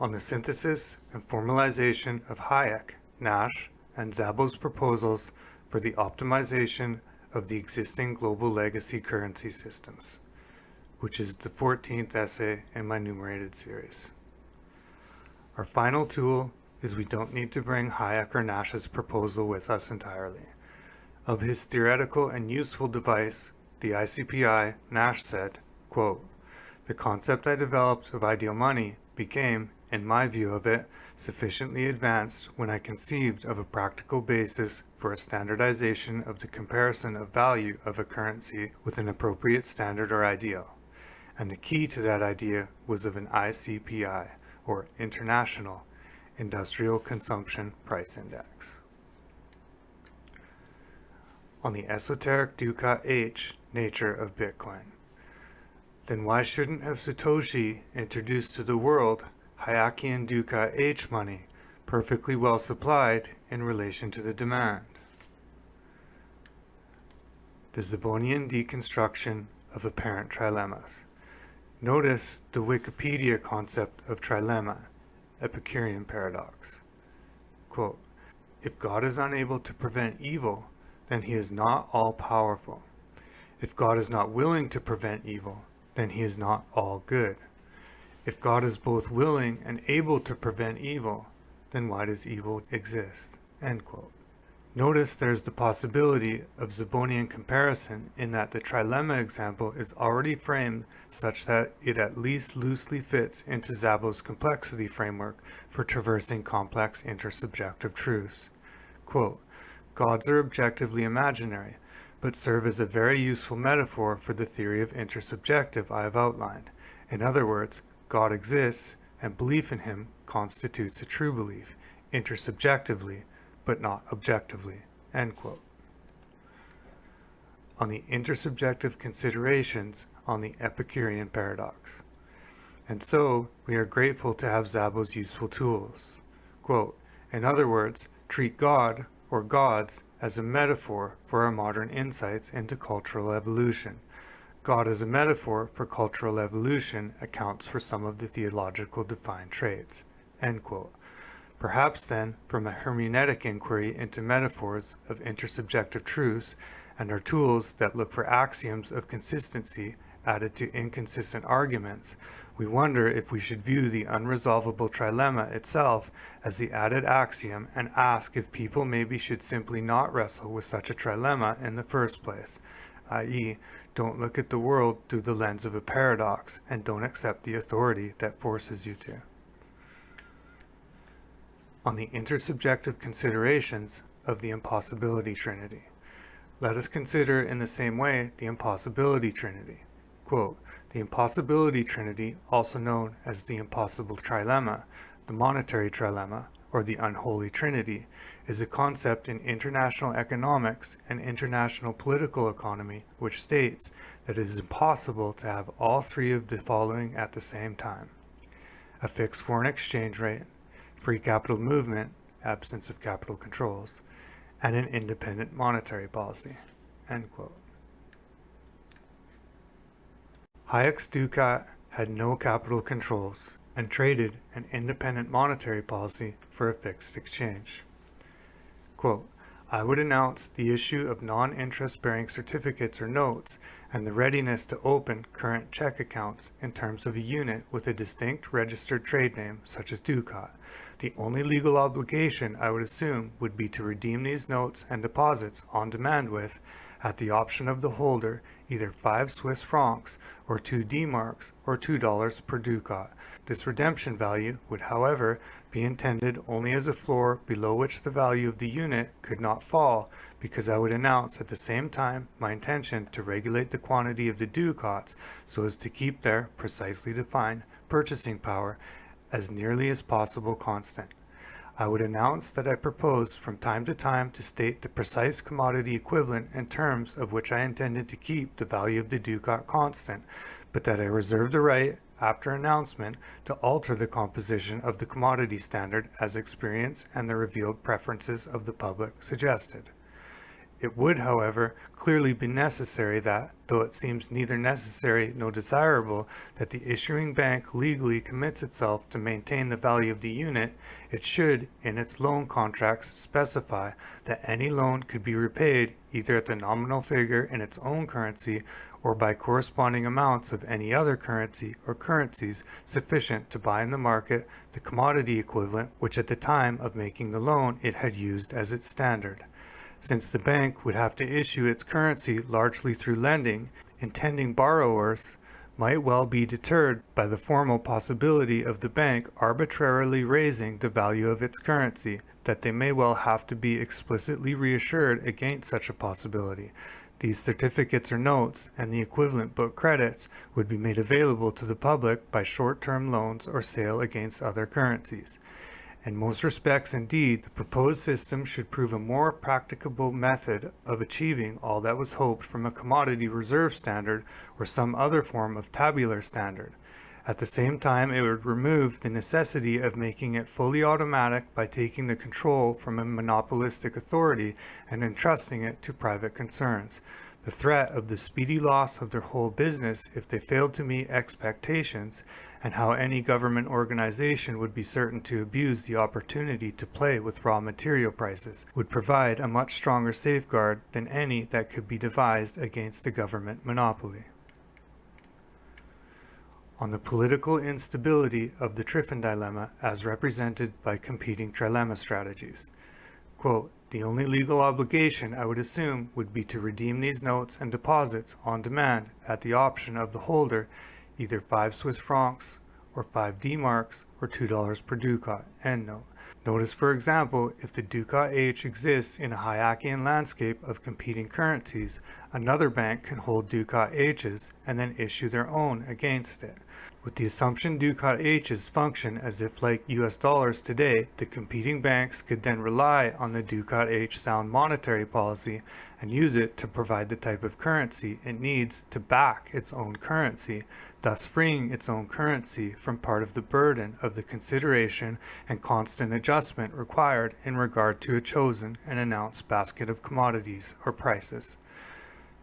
on the synthesis and formalization of Hayek, Nash, and Szabo's proposals for the optimization of the existing global legacy currency systems, which is the 14th essay in my enumerated series. Our final tool is we don't need to bring Hayek or Nash's proposal with us entirely. Of his theoretical and useful device, the ICPI, Nash said, quote, "The concept I developed of ideal money became, in my view of it, sufficiently advanced when I conceived of a practical basis for a standardization of the comparison of value of a currency with an appropriate standard or ideal. And the key to that idea was of an ICPI, or International Industrial Consumption Price Index." On the esoteric ducat H nature of Bitcoin. Then why shouldn't have Satoshi introduced to the world Hayekian ducat H money, perfectly well supplied in relation to the demand? The Szabonian deconstruction of apparent trilemmas. Notice the Wikipedia concept of trilemma, Epicurean paradox. Quote, "If God is unable to prevent evil, then he is not all-powerful. If God is not willing to prevent evil, then he is not all good. If God is both willing and able to prevent evil, then why does evil exist?" End quote. Notice there's the possibility of Szabonian comparison in that the trilemma example is already framed such that it at least loosely fits into Szabo's complexity framework for traversing complex intersubjective truths. Quote, "Gods are objectively imaginary, but serve as a very useful metaphor for the theory of intersubjective I have outlined. In other words, God exists, and belief in him constitutes a true belief, intersubjectively, but not objectively." End quote. On the intersubjective considerations on the Epicurean paradox. And so, we are grateful to have Szabo's useful tools. Quote, "In other words, treat God, or gods, as a metaphor for our modern insights into cultural evolution. God as a metaphor for cultural evolution accounts for some of the theological defined traits." End quote. Perhaps then, from a hermeneutic inquiry into metaphors of intersubjective truths and our tools that look for axioms of consistency added to inconsistent arguments, we wonder if we should view the unresolvable trilemma itself as the added axiom and ask if people maybe should simply not wrestle with such a trilemma in the first place, i.e., don't look at the world through the lens of a paradox and don't accept the authority that forces you to. On the intersubjective considerations of the impossibility trinity. Let us consider in the same way the impossibility trinity. Quote, "The impossibility trinity, also known as the impossible trilemma, the monetary trilemma, or the unholy trinity, is a concept in international economics and international political economy which states that it is impossible to have all three of the following at the same time: a fixed foreign exchange rate, free capital movement, absence of capital controls, and an independent monetary policy." End quote. Hayek's ducat had no capital controls and traded an independent monetary policy for a fixed exchange. Quote, "I would announce the issue of non-interest-bearing certificates or notes and the readiness to open current check accounts in terms of a unit with a distinct registered trade name such as ducat. The only legal obligation I would assume would be to redeem these notes and deposits on demand with, at the option of the holder, either 5 Swiss francs or 2 D-marks or $2 per ducat. This redemption value would, however, be intended only as a floor below which the value of the unit could not fall, because I would announce at the same time my intention to regulate the quantity of the ducats so as to keep their precisely defined purchasing power as nearly as possible constant. I would announce that I propose from time to time to state the precise commodity equivalent in terms of which I intended to keep the value of the ducat constant, but that I reserve the right, after announcement, to alter the composition of the commodity standard as experience and the revealed preferences of the public suggested. It would, however, clearly be necessary that, though it seems neither necessary nor desirable, that the issuing bank legally commits itself to maintain the value of the unit, it should, in its loan contracts, specify that any loan could be repaid either at the nominal figure in its own currency or by corresponding amounts of any other currency or currencies sufficient to buy in the market the commodity equivalent which at the time of making the loan it had used as its standard. Since the bank would have to issue its currency largely through lending, intending borrowers might well be deterred by the formal possibility of the bank arbitrarily raising the value of its currency, that they may well have to be explicitly reassured against such a possibility. These certificates or notes and the equivalent book credits would be made available to the public by short-term loans or sale against other currencies. In most respects, indeed, the proposed system should prove a more practicable method of achieving all that was hoped from a commodity reserve standard or some other form of tabular standard. At the same time, it would remove the necessity of making it fully automatic by taking the control from a monopolistic authority and entrusting it to private concerns. The threat of the speedy loss of their whole business if they failed to meet expectations, and how any government organization would be certain to abuse the opportunity to play with raw material prices, would provide a much stronger safeguard than any that could be devised against a government monopoly. On the political instability of the Triffin dilemma as represented by competing trilemma strategies. Quote, the only legal obligation I would assume would be to redeem these notes and deposits on demand at the option of the holder, either 5 Swiss francs or 5 D-marks or $2 per ducat. End note. Notice, for example, if the ducat H exists in a Hayekian landscape of competing currencies, another bank can hold ducat H's and then issue their own against it. With the assumption ducat H's function as if like US dollars today, the competing banks could then rely on the ducat H sound monetary policy and use it to provide the type of currency it needs to back its own currency, thus freeing its own currency from part of the burden of the consideration and constant adjustment required in regard to a chosen and announced basket of commodities or prices.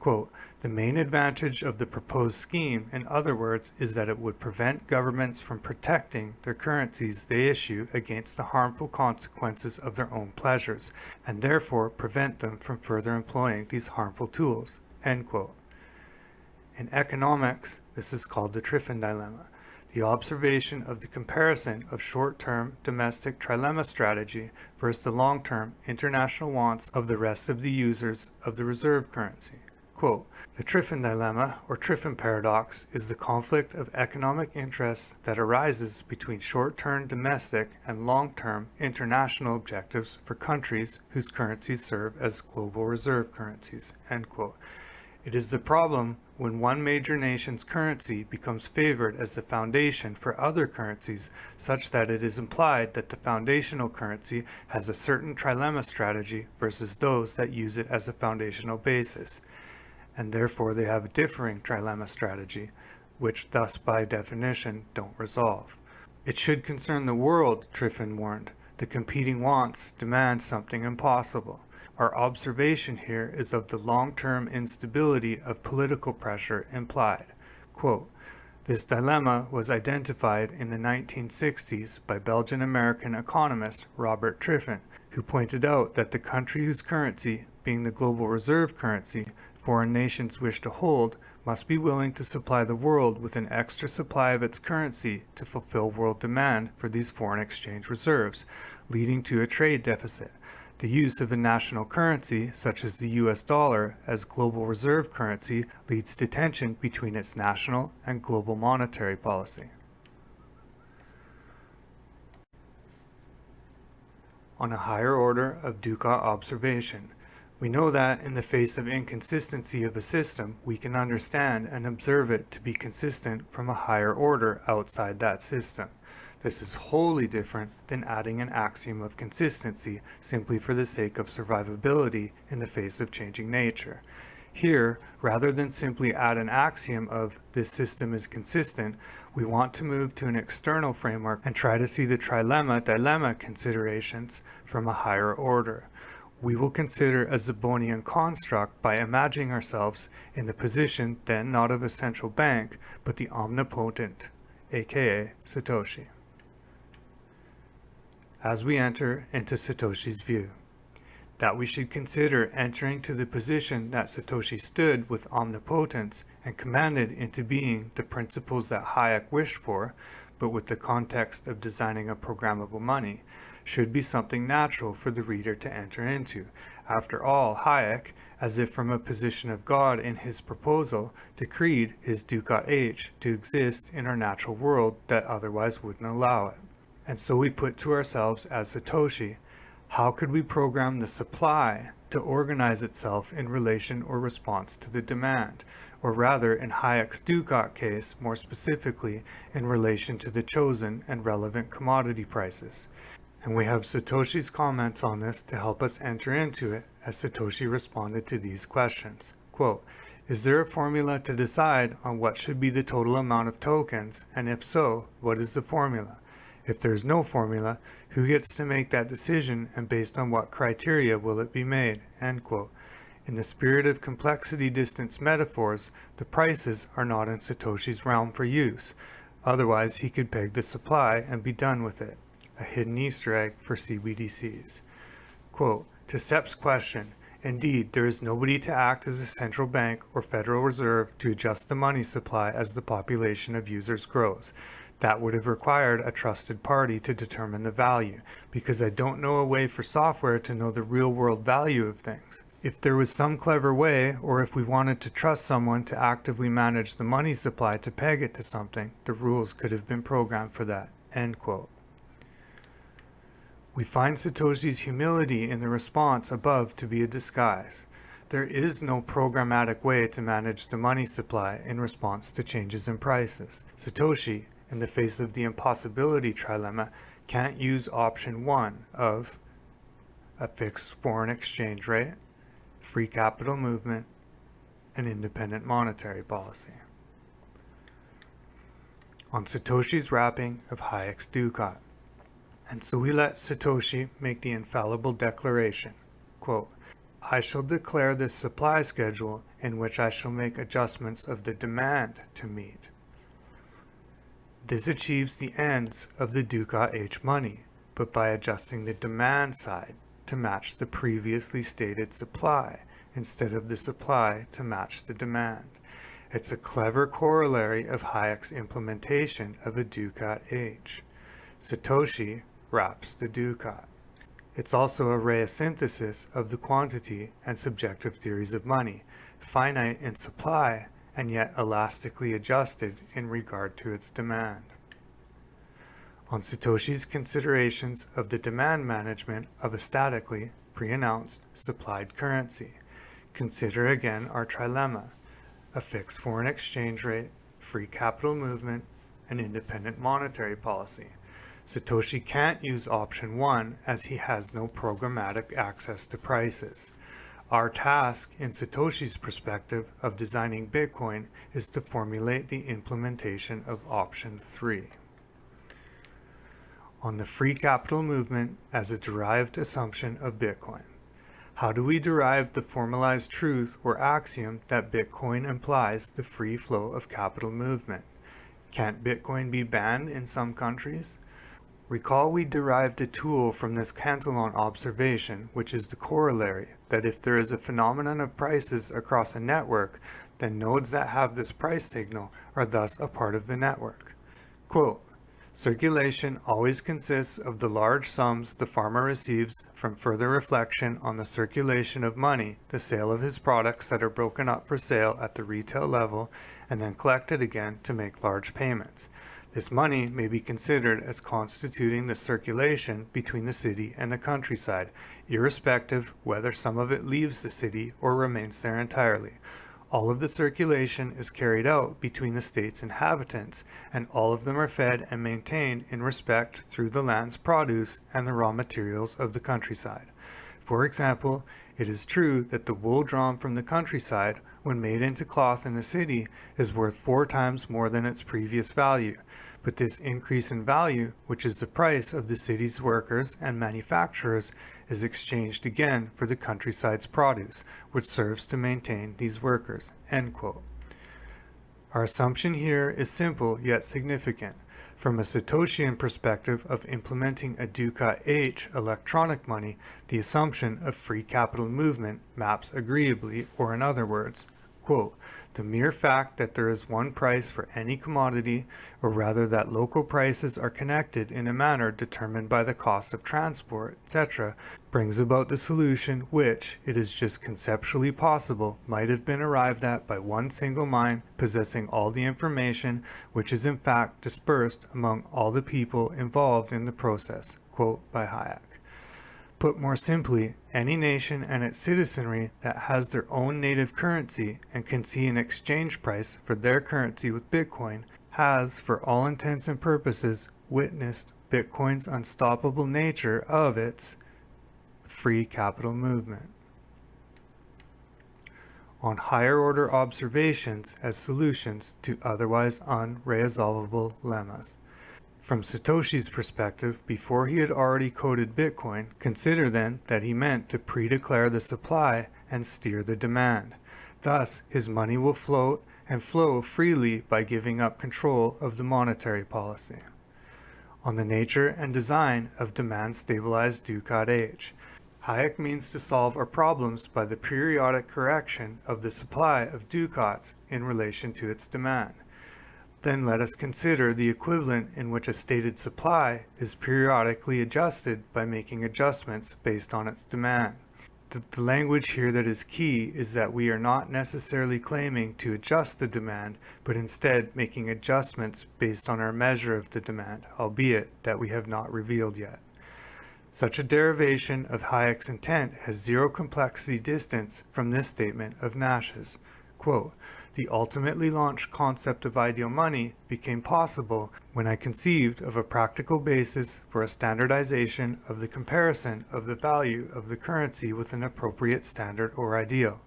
Quote, the main advantage of the proposed scheme, in other words, is that it would prevent governments from protecting their currencies they issue against the harmful consequences of their own pleasures, and therefore prevent them from further employing these harmful tools. End quote. In economics, this is called the Triffin dilemma, the observation of the comparison of short-term domestic trilemma strategy versus the long-term international wants of the rest of the users of the reserve currency. Quote, the Triffin dilemma, or Triffin paradox, is the conflict of economic interests that arises between short-term domestic and long-term international objectives for countries whose currencies serve as global reserve currencies. End quote. It is the problem when one major nation's currency becomes favored as the foundation for other currencies, such that it is implied that the foundational currency has a certain trilemma strategy versus those that use it as a foundational basis, and therefore they have a differing trilemma strategy, which thus by definition don't resolve. It should concern the world, Triffin warned. The competing wants demand something impossible. Our observation here is of the long-term instability of political pressure implied. Quote, this dilemma was identified in the 1960s by Belgian-American economist Robert Triffin, who pointed out that the country whose currency, being the global reserve currency, foreign nations wish to hold, must be willing to supply the world with an extra supply of its currency to fulfill world demand for these foreign exchange reserves, leading to a trade deficit. The use of a national currency, such as the US dollar, as global reserve currency leads to tension between its national and global monetary policy. On a higher order of ducat observation, we know that in the face of inconsistency of a system, we can understand and observe it to be consistent from a higher order outside that system. This is wholly different than adding an axiom of consistency simply for the sake of survivability in the face of changing nature. Here, rather than simply add an axiom of this system is consistent, we want to move to an external framework and try to see the trilemma-dilemma considerations from a higher order. we will consider a Szabonian construct by imagining ourselves in the position then not of a central bank, but the omnipotent, aka Satoshi. As we enter into Satoshi's view, that we should consider entering to the position that Satoshi stood with omnipotence and commanded into being the principles that Hayek wished for, but with the context of designing a programmable money, should be something natural for the reader to enter into. After all, Hayek, as if from a position of God in his proposal, decreed his ducat H to exist in our natural world that otherwise wouldn't allow it. And so we put to ourselves as Satoshi, how could we program the supply to organize itself in relation or response to the demand, or rather in Hayek's ducat case, more specifically in relation to the chosen and relevant commodity prices? And we have Satoshi's comments on this to help us enter into it, as Satoshi responded to these questions. Quote, "Is there a formula to decide on what should be the total amount of tokens, and if so, what is the formula? If there is no formula, who gets to make that decision and based on what criteria will it be made?" End quote. In the spirit of complexity distance metaphors, the prices are not in Satoshi's realm for use. Otherwise, he could peg the supply and be done with it. A hidden Easter egg for CBDCs. Quote, "To Sep's question, indeed, there is nobody to act as a central bank or Federal Reserve to adjust the money supply as the population of users grows. That would have required a trusted party to determine the value, because I don't know a way for software to know the real-world value of things. If there was some clever way, or if we wanted to trust someone to actively manage the money supply to peg it to something, the rules could have been programmed for that." End quote. We find Satoshi's humility in the response above to be a disguise. There is no programmatic way to manage the money supply in response to changes in prices. Satoshi, in the face of the impossibility trilemma, can't use option 1 of a fixed foreign exchange rate, free capital movement, and independent monetary policy. On Satoshi's wrapping of Hayek's ducat. And so we let Satoshi make the infallible declaration, quote, "I shall declare this supply schedule in which I shall make adjustments of the demand to meet." This achieves the ends of the ducat H money, but by adjusting the demand side to match the previously stated supply instead of the supply to match the demand. It's a clever corollary of Hayek's implementation of a ducat H. Satoshi wraps the ducat. It's also a reasynthesis of the quantity and subjective theories of money, finite in supply and yet elastically adjusted in regard to its demand. On Satoshi's considerations of the demand management of a statically pre-announced supplied currency, consider again our trilemma, a fixed foreign exchange rate, free capital movement, and independent monetary policy. Satoshi can't use option 1 as he has no programmatic access to prices. Our task, in Satoshi's perspective of designing Bitcoin, is to formulate the implementation of option 3. On the free capital movement as a derived assumption of Bitcoin. How do we derive the formalized truth or axiom that Bitcoin implies the free flow of capital movement? Can't Bitcoin be banned in some countries? Recall we derived a tool from this Cantillon observation, which is the corollary, that if there is a phenomenon of prices across a network, then nodes that have this price signal are thus a part of the network. Quote, "Circulation always consists of the large sums the farmer receives from further reflection on the circulation of money, the sale of his products that are broken up for sale at the retail level, and then collected again to make large payments. This money may be considered as constituting the circulation between the city and the countryside, irrespective whether some of it leaves the city or remains there entirely. All of the circulation is carried out between the state's inhabitants, and all of them are fed and maintained in respect through the land's produce and the raw materials of the countryside. For example, it is true that the wool drawn from the countryside, when made into cloth in the city, is worth 4 times more than its previous value. but this increase in value, which is the price of the city's workers and manufacturers, is exchanged again for the countryside's produce, which serves to maintain these workers." End quote. Our assumption here is simple yet significant. From a Satoshian perspective of implementing a Ducat H electronic money, the assumption of free capital movement maps agreeably, or in other words, quote, "The mere fact that there is one price for any commodity, or rather that local prices are connected in a manner determined by the cost of transport, etc., brings about the solution which, it is just conceptually possible, might have been arrived at by one single mind possessing all the information, which is in fact dispersed among all the people involved in the process." Quote by Hayek. Put more simply, any nation and its citizenry that has their own native currency and can see an exchange price for their currency with Bitcoin has, for all intents and purposes, witnessed Bitcoin's unstoppable nature of its free capital movement. On higher order observations as solutions to otherwise unresolvable lemmas. From Satoshi's perspective, before he had already coded Bitcoin, consider then that he meant to pre-declare the supply and steer the demand. Thus, his money will float and flow freely by giving up control of the monetary policy. On the nature and design of demand-stabilized Ducat H. Hayek means to solve our problems by the periodic correction of the supply of ducats in relation to its demand. Then let us consider the equivalent in which a stated supply is periodically adjusted by making adjustments based on its demand. The language here that is key is that we are not necessarily claiming to adjust the demand, but instead making adjustments based on our measure of the demand, albeit that we have not revealed yet. Such a derivation of Hayek's intent has zero complexity distance from this statement of Nash's. Quote, "The ultimately launched concept of ideal money became possible when I conceived of a practical basis for a standardization of the comparison of the value of the currency with an appropriate standard or ideal.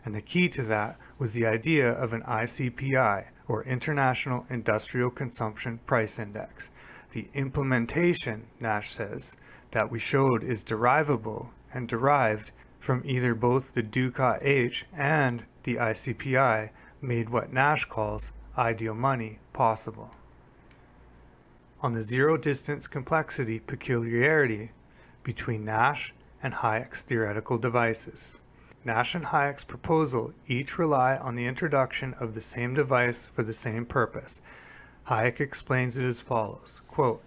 And the key to that was the idea of an ICPI, or International Industrial Consumption Price Index. The implementation," Nash says, "that we showed is derivable and derived from either both the Ducat H and the ICPI made what Nash calls ideal money possible." On the zero-distance complexity peculiarity between Nash and Hayek's theoretical devices. Nash and Hayek's proposal each rely on the introduction of the same device for the same purpose. Hayek explains it as follows, quote,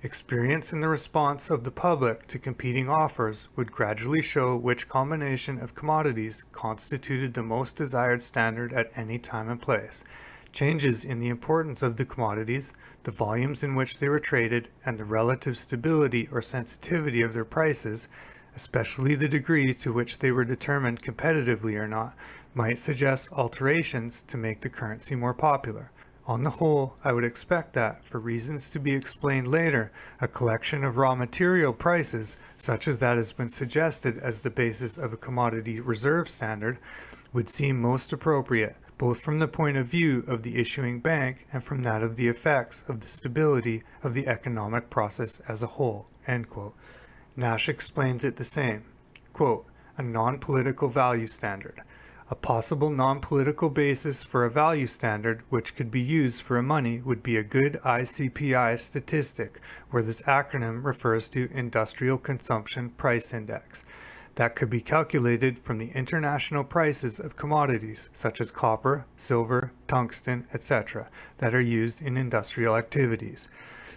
"Experience in the response of the public to competing offers would gradually show which combination of commodities constituted the most desired standard at any time and place. Changes in the importance of the commodities, the volumes in which they were traded, and the relative stability or sensitivity of their prices, especially the degree to which they were determined competitively or not, might suggest alterations to make the currency more popular. On the whole, I would expect that, for reasons to be explained later, a collection of raw material prices, such as that has been suggested as the basis of a commodity reserve standard, would seem most appropriate, both from the point of view of the issuing bank and from that of the effects of the stability of the economic process as a whole." End quote. Nash explains it the same. Quote, "A non-political value standard. A possible non-political basis for a value standard which could be used for a money would be a good ICPI statistic, where this acronym refers to Industrial Consumption Price Index, that could be calculated from the international prices of commodities such as copper, silver, tungsten, etc., that are used in industrial activities.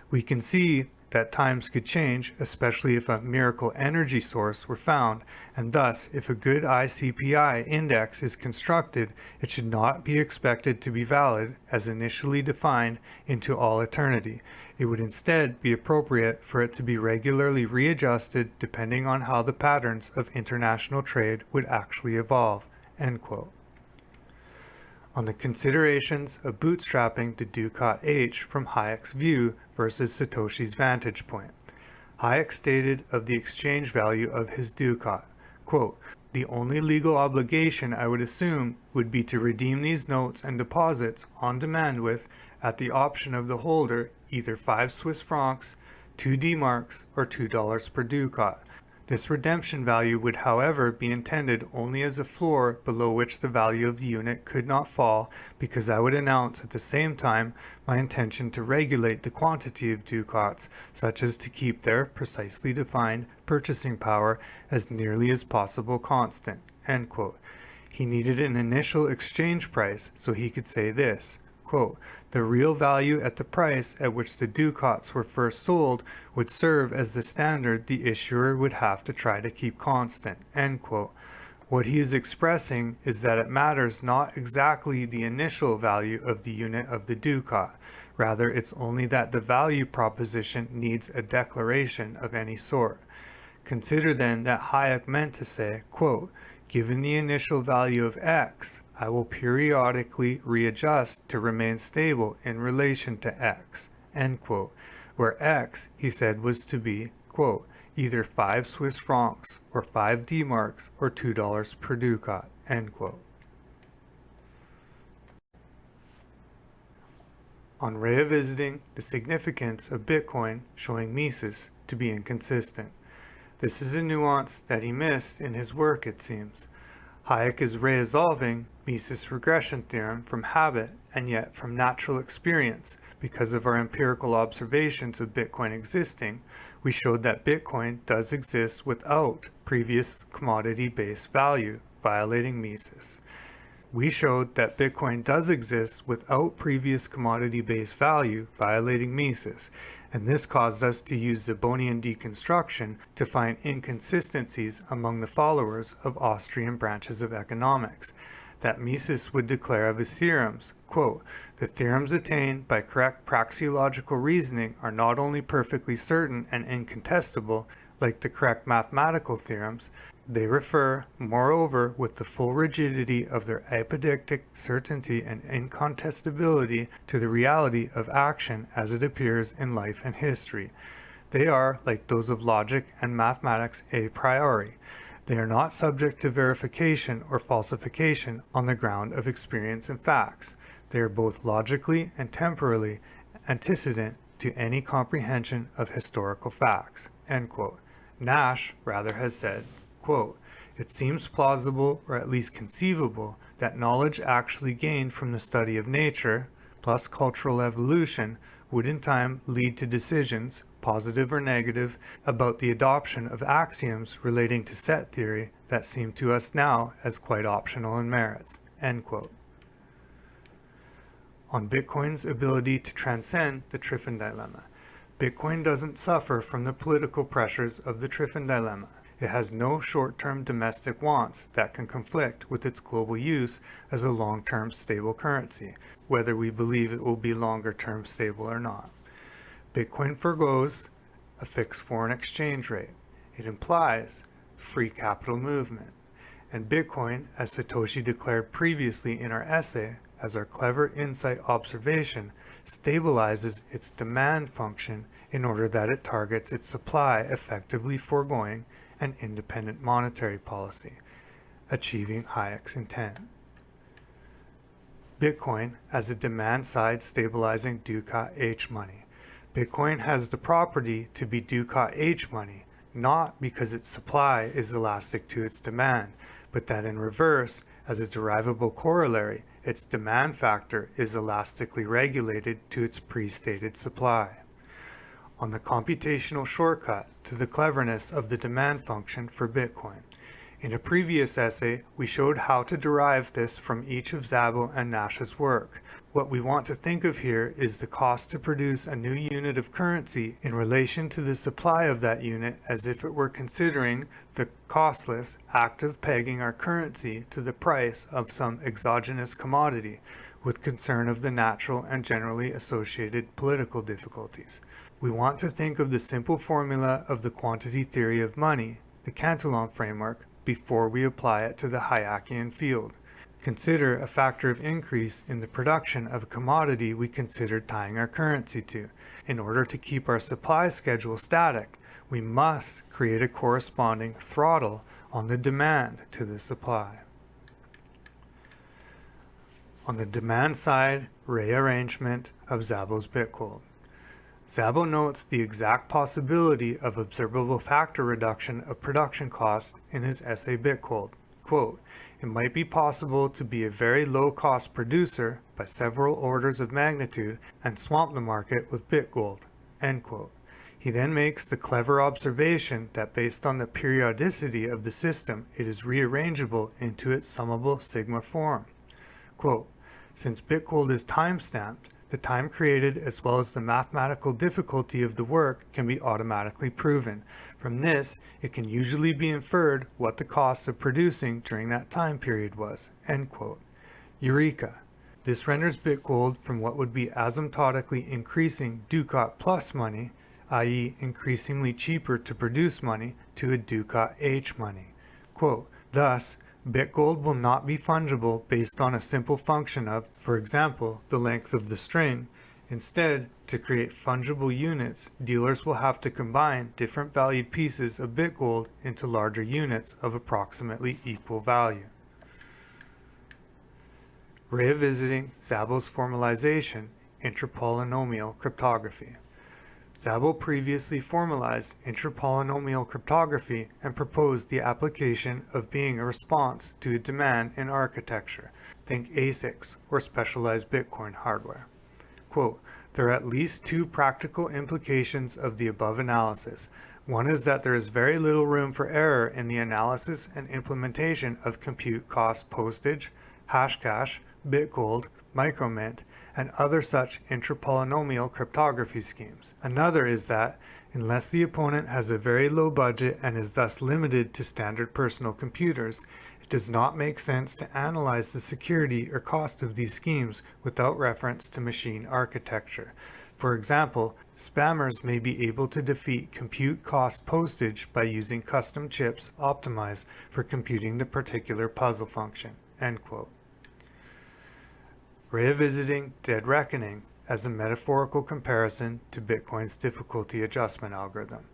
We can see that times could change, especially if a miracle energy source were found, and thus, if a good ICPI index is constructed, it should not be expected to be valid, as initially defined, into all eternity. It would instead be appropriate for it to be regularly readjusted depending on how the patterns of international trade would actually evolve." End quote. On the considerations of bootstrapping the Ducat H from Hayek's view versus Satoshi's vantage point. Hayek stated of the exchange value of his Ducat, quote, "The only legal obligation I would assume would be to redeem these notes and deposits on demand with, at the option of the holder, either 5 Swiss francs, 2 D-marks, or $2 per ducat. This redemption value would, however, be intended only as a floor below which the value of the unit could not fall, because I would announce at the same time my intention to regulate the quantity of ducats, such as to keep their precisely defined purchasing power as nearly as possible constant." End quote. He needed an initial exchange price so he could say this, quote, "The real value at the price at which the ducats were first sold would serve as the standard the issuer would have to try to keep constant." End quote. What he is expressing is that it matters not exactly the initial value of the unit of the ducat. Rather, it's only that the value proposition needs a declaration of any sort. Consider then that Hayek meant to say, quote, "Given the initial value of X, I will periodically readjust to remain stable in relation to X," end quote, where X, he said, was to be, quote, "either 5 Swiss francs or 5 D-marks or $2 per ducat," end quote. On revisiting the significance of Bitcoin showing Mises to be inconsistent. This is a nuance that he missed in his work, it seems. Hayek is resolving Mises' regression theorem from habit and yet from natural experience. Because of our empirical observations of Bitcoin existing, we showed that Bitcoin does exist without previous commodity-based value, violating Mises. We showed that Bitcoin does exist without previous commodity-based value, violating Mises, and this caused us to use Zabonian deconstruction to find inconsistencies among the followers of Austrian branches of economics, that Mises would declare of his theorems, quote, "The theorems attained by correct praxeological reasoning are not only perfectly certain and incontestable, like the correct mathematical theorems, they refer, moreover, with the full rigidity of their apodictic certainty and incontestability to the reality of action as it appears in life and history. They are, like those of logic and mathematics, a priori. They are not subject to verification or falsification on the ground of experience and facts. They are both logically and temporally antecedent to any comprehension of historical facts." End quote. Nash, rather, has said, quote, "It seems plausible, or at least conceivable, that knowledge actually gained from the study of nature, plus cultural evolution, would in time lead to decisions, positive or negative, about the adoption of axioms relating to set theory that seem to us now as quite optional in merits." End quote. On Bitcoin's ability to transcend the Triffin dilemma. Bitcoin doesn't suffer from the political pressures of the Triffin dilemma. It has no short-term domestic wants that can conflict with its global use as a long-term stable currency, whether we believe it will be longer-term stable or not. Bitcoin forgoes a fixed foreign exchange rate. It implies free capital movement. And Bitcoin, as Satoshi declared previously in our essay, as our clever insight observation, stabilizes its demand function in order that it targets its supply, effectively foregoing an independent monetary policy, achieving Hayek's intent. Bitcoin as a demand-side stabilizing ducat H money. Bitcoin has the property to be ducat H money, not because its supply is elastic to its demand, but that in reverse, as a derivable corollary, its demand factor is elastically regulated to its pre-stated supply. On the computational shortcut to the cleverness of the demand function for Bitcoin. In a previous essay, we showed how to derive this from each of Szabo and Nash's work. What we want to think of here is the cost to produce a new unit of currency in relation to the supply of that unit, as if it were considering the costless act of pegging our currency to the price of some exogenous commodity, with concern of the natural and generally associated political difficulties. We want to think of the simple formula of the quantity theory of money, the Cantillon framework, before we apply it to the Hayekian field. Consider a factor of increase in the production of a commodity we considered tying our currency to. In order to keep our supply schedule static, we must create a corresponding throttle on the demand to the supply. On the demand side, rearrangement of Szabo's Bitcoin. Szabo notes the exact possibility of observable factor reduction of production cost in his essay Bitgold. Quote, "It might be possible to be a very low-cost producer by several orders of magnitude and swamp the market with Bitgold." End quote. He then makes the clever observation that based on the periodicity of the system, it is rearrangeable into its summable sigma form. Quote, "Since Bitgold is time-stamped, the time created as well as the mathematical difficulty of the work can be automatically proven. From this, it can usually be inferred what the cost of producing during that time period was." End quote. Eureka! This renders Bitgold from what would be asymptotically increasing Ducat plus money, i.e. increasingly cheaper to produce money, to a Ducat H money. Quote, "Thus, Bitgold will not be fungible based on a simple function of, for example, the length of the string. Instead, to create fungible units, dealers will have to combine different valued pieces of Bitgold into larger units of approximately equal value." Revisiting Szabo's formalization, intrapolynomial cryptography. Szabo previously formalized intrapolynomial cryptography and proposed the application of being a response to a demand in architecture. Think ASICs, or specialized Bitcoin hardware. Quote, "There are at least two practical implications of the above analysis. One is that there is very little room for error in the analysis and implementation of compute cost postage, Hashcash, Bitgold, Micromint, and other such intrapolynomial cryptography schemes. Another is that, unless the opponent has a very low budget and is thus limited to standard personal computers, it does not make sense to analyze the security or cost of these schemes without reference to machine architecture. For example, spammers may be able to defeat compute cost postage by using custom chips optimized for computing the particular puzzle function." End quote. Revisiting dead reckoning as a metaphorical comparison to Bitcoin's difficulty adjustment algorithm.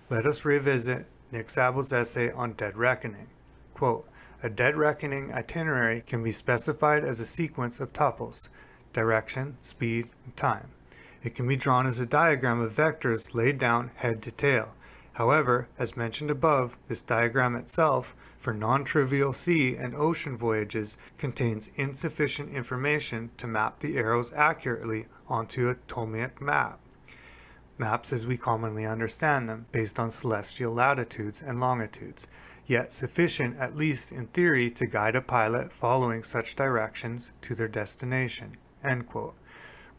Let us revisit Nick Szabo's essay on dead reckoning. Quote, "A dead reckoning itinerary can be specified as a sequence of tuples, direction, speed, and time. It can be drawn as a diagram of vectors laid down head to tail. However, as mentioned above, this diagram itself, for non-trivial sea and ocean voyages, contains insufficient information to map the arrows accurately onto a Ptolemaic map. Maps as we commonly understand them, based on celestial latitudes and longitudes, yet sufficient at least in theory to guide a pilot following such directions to their destination." End quote.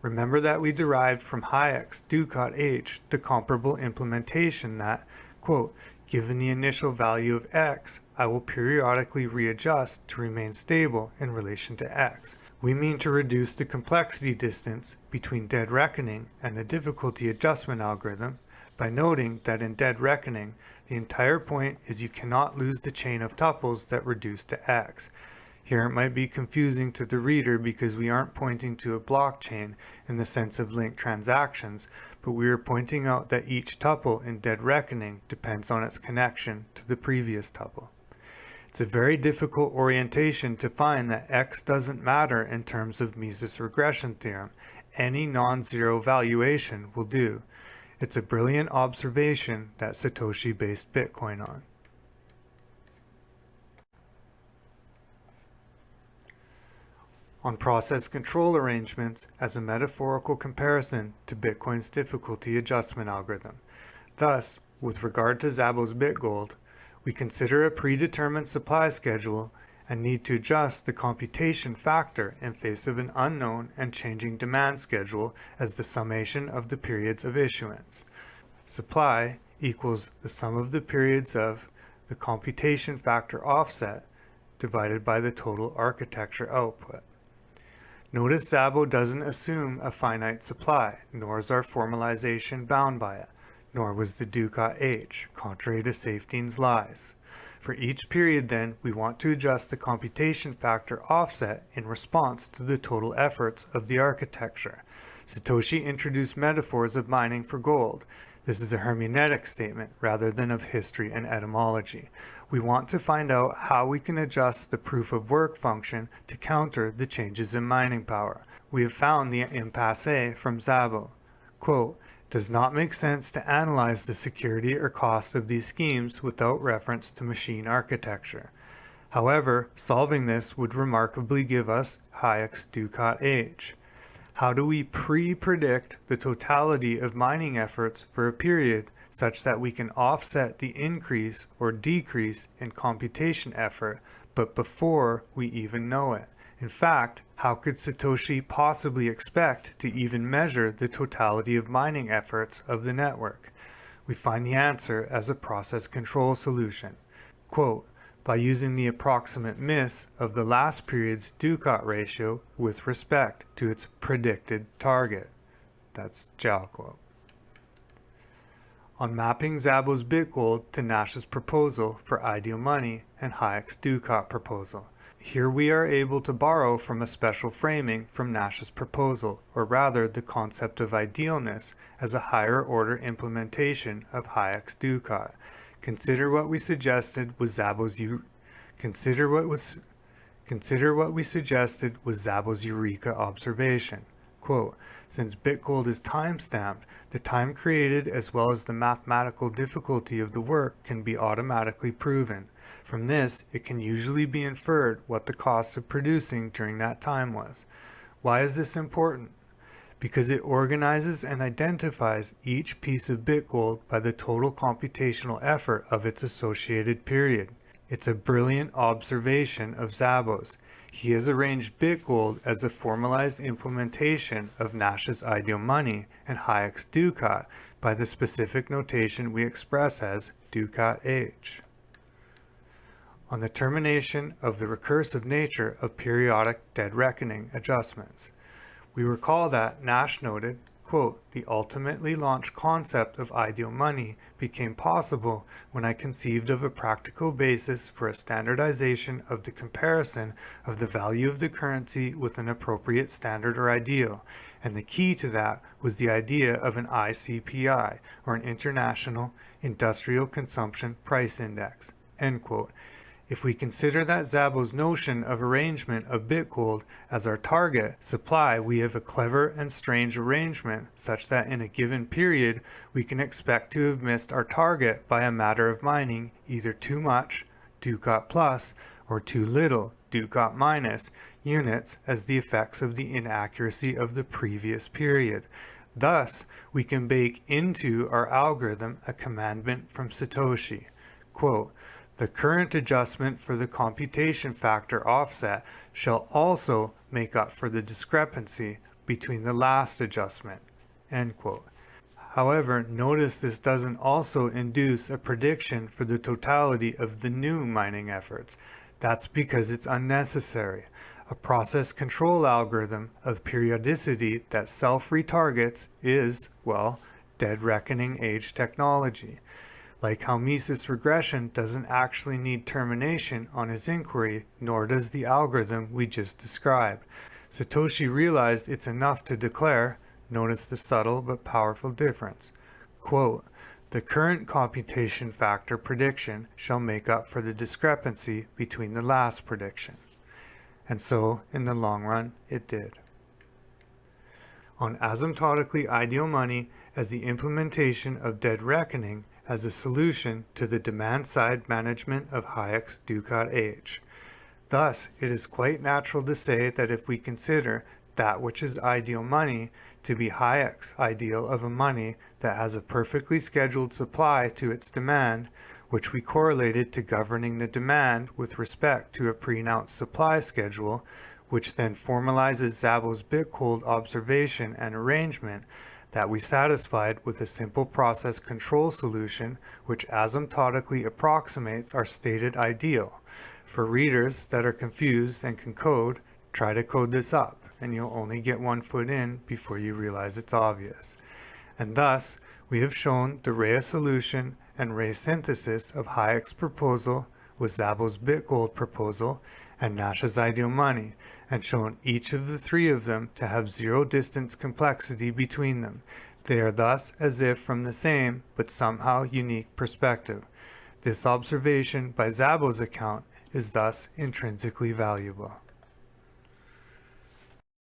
Remember that we derived from Hayek's Ducat H the comparable implementation that, quote, "Given the initial value of x, I will periodically readjust to remain stable in relation to x." We mean to reduce the complexity distance between dead reckoning and the difficulty adjustment algorithm by noting that in dead reckoning, the entire point is you cannot lose the chain of tuples that reduce to x. Here it might be confusing to the reader because we aren't pointing to a blockchain in the sense of linked transactions, but we are pointing out that each tuple in dead reckoning depends on its connection to the previous tuple. It's a very difficult orientation to find that x doesn't matter in terms of Mises regression theorem. Any non-zero valuation will do. It's a brilliant observation that Satoshi based Bitcoin on. On process control arrangements as a metaphorical comparison to Bitcoin's difficulty adjustment algorithm. Thus, with regard to Szabo's Bitgold, we consider a predetermined supply schedule and need to adjust the computation factor in face of an unknown and changing demand schedule as the summation of the periods of issuance. Supply equals the sum of the periods of the computation factor offset divided by the total architecture output. Notice Szabo doesn't assume a finite supply, nor is our formalization bound by it, nor was the Ducat H, contrary to Safeteen's lies. For each period, then, we want to adjust the computation factor offset in response to the total efforts of the architecture. Satoshi introduced metaphors of mining for gold. This is a hermeneutic statement rather than of history and etymology. We want to find out how we can adjust the proof of work function to counter the changes in mining power. We have found the impasse from Szabo. Quote, Does not make sense to analyze the security or cost of these schemes without reference to machine architecture. However, solving this would remarkably give us Hayek's Ducat age. How do we pre-predict the totality of mining efforts for a period such that we can offset the increase or decrease in computation effort, but before we even know it? In fact, how could Satoshi possibly expect to even measure the totality of mining efforts of the network? We find the answer as a process control solution. Quote, by using the approximate miss of the last period's Ducat ratio with respect to its predicted target. That's Zhao quote. On mapping Szabo's Bitgold to Nash's proposal for ideal money and Hayek's Ducat proposal. Here we are able to borrow from a special framing from Nash's proposal, or rather the concept of idealness as a higher order implementation of Hayek's Ducat. Consider what we suggested was Szabo's Eureka observation. Quote, since Bitgold is time-stamped, the time created as well as the mathematical difficulty of the work can be automatically proven. From this, it can usually be inferred what the cost of producing during that time was. Why is this important? Because it organizes and identifies each piece of Bitgold by the total computational effort of its associated period. It's a brilliant observation of Szabo's. He has arranged Bitgold as a formalized implementation of Nash's ideal money and Hayek's Ducat by the specific notation we express as Ducat H. On the termination of the recursive nature of periodic dead reckoning adjustments. We recall that Nash noted, quote, the ultimately launched concept of ideal money became possible when I conceived of a practical basis for a standardization of the comparison of the value of the currency with an appropriate standard or ideal, and the key to that was the idea of an ICPI, or an International Industrial Consumption Price Index, end quote. If we consider that Szabo's notion of arrangement of Bitgold as our target supply, we have a clever and strange arrangement such that in a given period we can expect to have missed our target by a matter of mining either too much, Ducat plus, or too little, Ducat minus, units as the effects of the inaccuracy of the previous period. Thus, we can bake into our algorithm a commandment from Satoshi. Quote, the current adjustment for the computation factor offset shall also make up for the discrepancy between the last adjustment. End quote. However, notice this doesn't also induce a prediction for the totality of the new mining efforts. That's because it's unnecessary. A process control algorithm of periodicity that self-retargets is, well, dead reckoning age technology. Like how Mises regression doesn't actually need termination on his inquiry, nor does the algorithm we just described. Satoshi realized it's enough to declare, notice the subtle but powerful difference, quote, the current computation factor prediction shall make up for the discrepancy between the last prediction. And so, in the long run, it did. On asymptotically ideal money as the implementation of dead reckoning, as a solution to the demand-side management of Hayek's Ducat H. Thus, it is quite natural to say that if we consider that which is ideal money to be Hayek's ideal of a money that has a perfectly scheduled supply to its demand, which we correlated to governing the demand with respect to a pre-announced supply schedule, which then formalizes Szabo's Bitgold observation and arrangement, that we satisfied with a simple process control solution which asymptotically approximates our stated ideal. For readers that are confused and can code, try to code this up, and you'll only get one foot in before you realize it's obvious. And thus, we have shown the Rhea solution and Rhea synthesis of Hayek's proposal with Szabo's Bitgold proposal and Nash's ideal money, and shown each of the three of them to have zero distance complexity between them. They are thus as if from the same but somehow unique perspective. This observation by Szabo's account is thus intrinsically valuable.